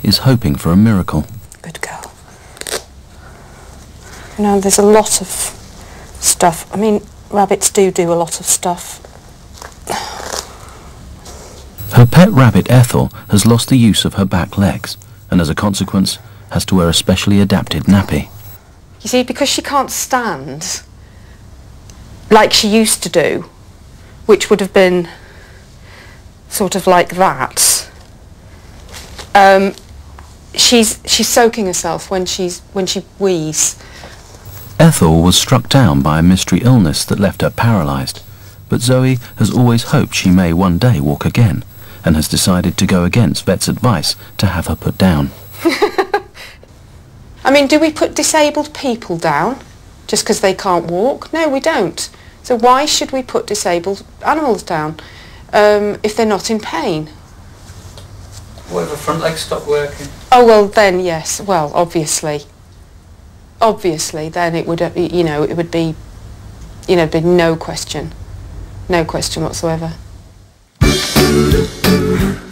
is hoping for a miracle. Good girl. You know, there's a lot of stuff. I mean, rabbits do a lot of stuff. Her pet rabbit Ethel has lost the use of her back legs and as a consequence has to wear a specially adapted nappy. You see, because she can't stand like she used to do, which would have been sort of like that, she's soaking herself when she wheezes. Ethel was struck down by a mystery illness that left her paralysed, but Zoe has always hoped she may one day walk again and has decided to go against vet's advice to have her put down. I mean, do we put disabled people down just because they can't walk? No, we don't. So why should we put disabled animals down if they're not in pain? What if the front legs stop working? Oh, well then, yes. Well, obviously, then it would, you know, it would be, you know, be no question whatsoever.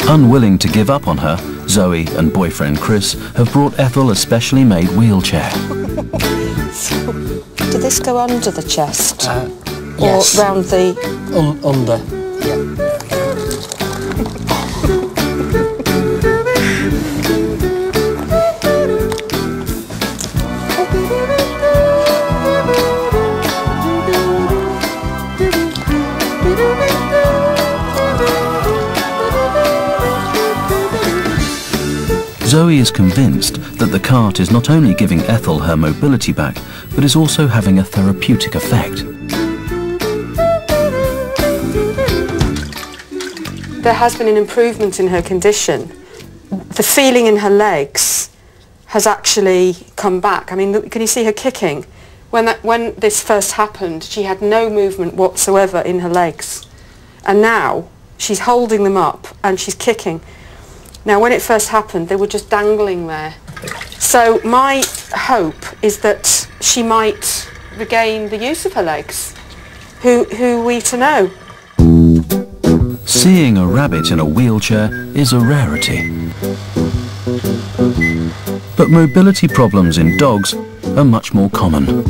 Unwilling to give up on her, Zoe and boyfriend Chris have brought Ethel a specially made wheelchair. So, did this go under the chest? Yes. Or round the... Under, yeah. Zoe is convinced that the cart is not only giving Ethel her mobility back, but is also having a therapeutic effect. There has been an improvement in her condition. The feeling in her legs has actually come back. I mean, can you see her kicking? When this first happened, she had no movement whatsoever in her legs. And now she's holding them up and she's kicking. Now, when it first happened, they were just dangling there. So my hope is that she might regain the use of her legs. Who are we to know? Seeing a rabbit in a wheelchair is a rarity. But mobility problems in dogs are much more common.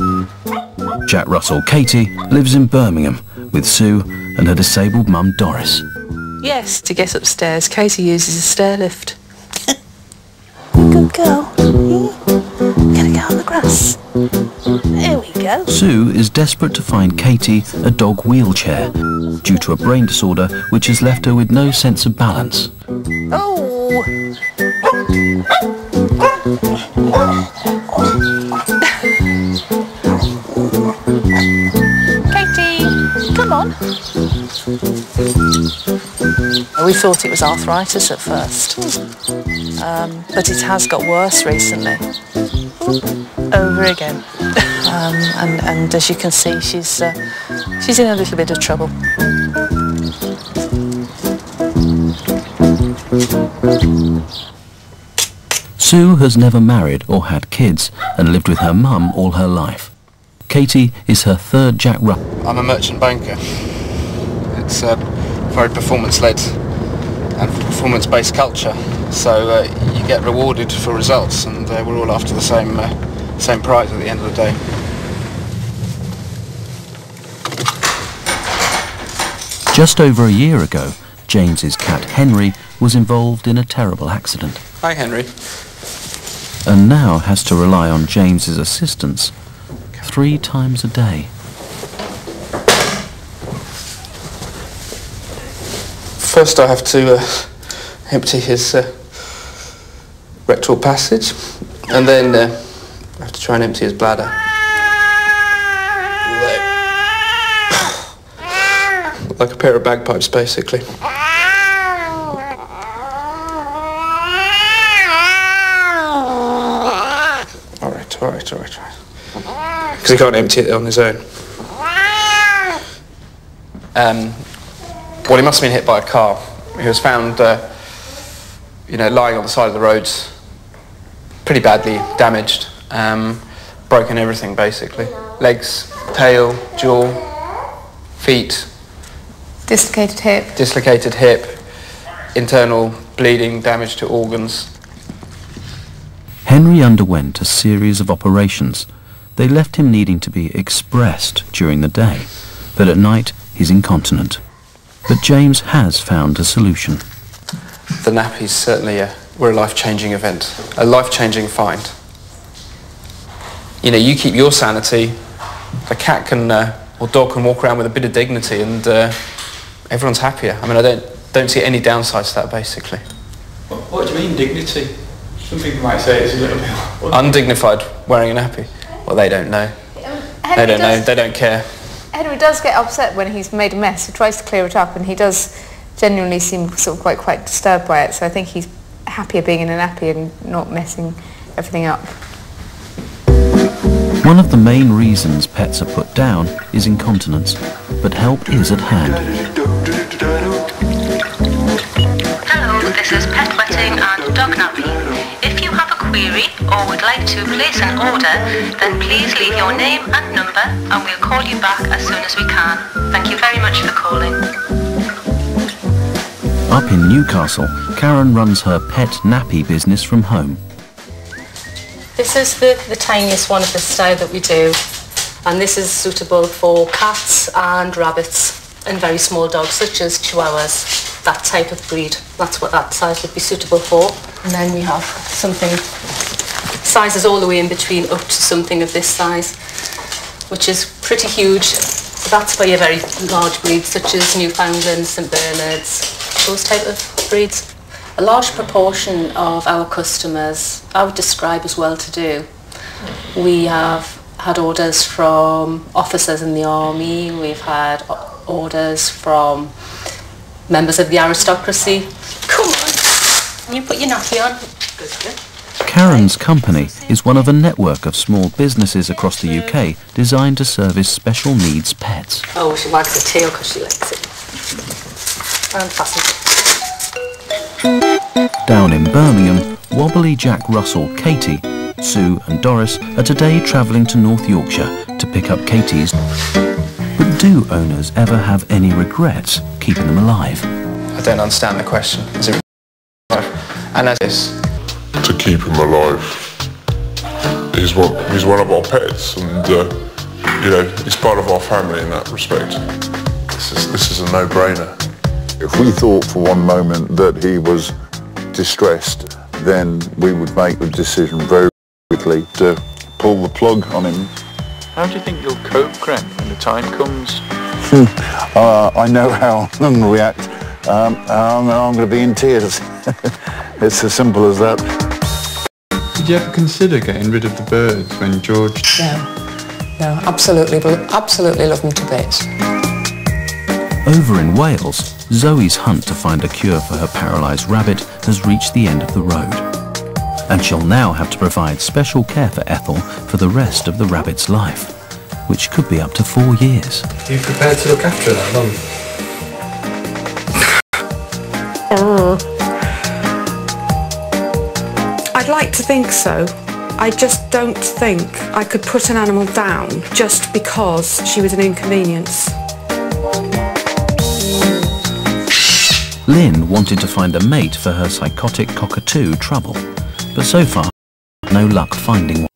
Jack Russell Katie lives in Birmingham with Sue and her disabled mum Doris. Yes, to get upstairs, Katie uses a stair lift. Good girl. Gonna go on the grass. There we go. Sue is desperate to find Katie a dog wheelchair due to a brain disorder which has left her with no sense of balance. Oh! Katie, come on. We thought it was arthritis at first, but it has got worse recently. Over again. And as you can see, she's in a little bit of trouble. Sue has never married or had kids and lived with her mum all her life. Katie is her third Jack Russell. I'm a merchant banker. It's very performance-led and performance-based culture, so you get rewarded for results, and we're all after the same prize at the end of the day. Just over a year ago, James's cat Henry was involved in a terrible accident. Hi, Henry. And now has to rely on James's assistance 3 times a day. First I have to empty his rectal passage, and then I have to try and empty his bladder. Like a pair of bagpipes, basically. All right. Because he can't empty it on his own. Well, he must have been hit by a car. He was found, lying on the side of the roads, pretty badly damaged, broken everything, basically. Legs, tail, jaw, feet. Dislocated hip. Dislocated hip, internal bleeding, damage to organs. Henry underwent a series of operations. They left him needing to be expressed during the day, but at night he's incontinent. But James has found a solution. The nappies certainly were a life-changing event, a life-changing find. You know, you keep your sanity, a cat can, or dog can walk around with a bit of dignity, and everyone's happier. I mean, I don't see any downsides to that, basically. What do you mean, dignity? Some people might say it's a little bit... Undignified, wearing a nappy. Well, they don't know. They don't know, they don't care. Henry does get upset when he's made a mess. He tries to clear it up, and he does genuinely seem sort of quite disturbed by it. So I think he's happier being in a nappy and not messing everything up. One of the main reasons pets are put down is incontinence, but help is at hand. Hello, this is Pet Wetting and Dog Nappy. If you have a query or would like to place an order, then please leave your name and number and we'll call you back as soon as we can. Thank you very much for calling. Up in Newcastle, Karen runs her pet nappy business from home. This is the tiniest one of this style that we do, and this is suitable for cats and rabbits and very small dogs such as chihuahuas, that type of breed. That's what that size would be suitable for. And then we have something, sizes all the way in between up to something of this size, which is pretty huge. That's for your very large breeds such as Newfoundlands, St Bernards, those type of breeds. A large proportion of our customers I would describe as well-to-do. We have had orders from officers in the army, we've had orders from members of the aristocracy. Come on, you put your nappy on. Good. Karen's company is one of a network of small businesses across the UK designed to service special needs pets. Oh, she wags her tail because she likes it. And fastens it. Down in Birmingham, wobbly Jack Russell, Katie, Sue and Doris are today travelling to North Yorkshire to pick up Katie's. But do owners ever have any regrets keeping them alive? I don't understand the question. Is it and as this? To keep him alive. He's one of our pets, and you know, he's part of our family in that respect. This is a no-brainer. If we thought for one moment that he was distressed, then we would make the decision very quickly to pull the plug on him. How do you think you'll cope, Grant, when the time comes? I know how I'm going to react. I'm going to be in tears. It's as simple as that. Did you ever consider getting rid of the birds when George... No, absolutely love them to bits. Over in Wales, Zoe's hunt to find a cure for her paralysed rabbit has reached the end of the road. And she'll now have to provide special care for Ethel for the rest of the rabbit's life, which could be up to 4 years. Are you prepared to look after that long? I'd like to think so. I just don't think I could put an animal down just because she was an inconvenience. Lynn wanted to find a mate for her psychotic cockatoo Trouble, but so far, no luck finding one.